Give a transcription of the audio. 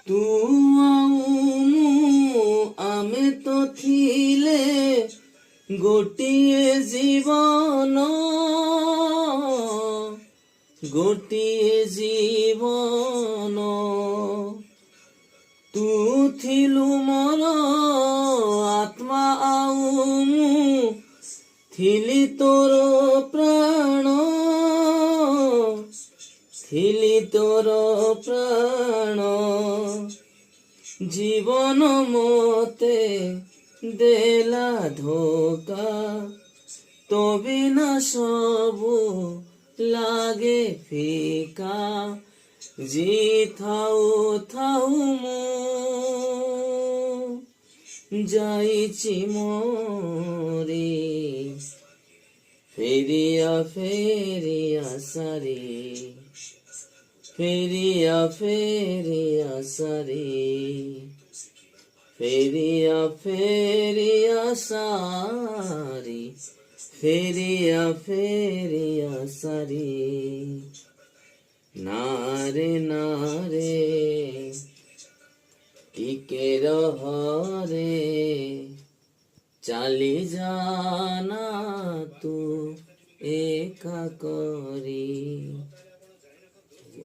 ତୁ ଆଉ ମୁଁ ଆମେ ତ ଥିଲେ ଗୋଟିଏ ଜୀବନ, ଗୋଟିଏ ଜୀବନ। ତୁ ଥିଲୁ ମୋର ଆତ୍ମା ଆଉ ମୁଁ ଥିଲି ତୋର ପ୍ରାଣ, ଥିଲି ତୋର ପ୍ରାଣ। ଜୀବନ ମୋତେ ଦେଲା ଧୋକା, ତୋ ବିନା ସବୁ ଲାଗେ ଫିକା। ଥାଉ ଥାଉ ମୁଁ ଯାଇଛି ମରି, ଫେରିଆ ଫେରିଆ ସାରି, ଫେରିଆ ଫେରିଆ ସାରି, ফেরিয়া ফেরিয়া সারি, ফেরিয়া ফেরিয়া সারি। নারে নারে টিকে রহরে, চালি জানা তু একা করি।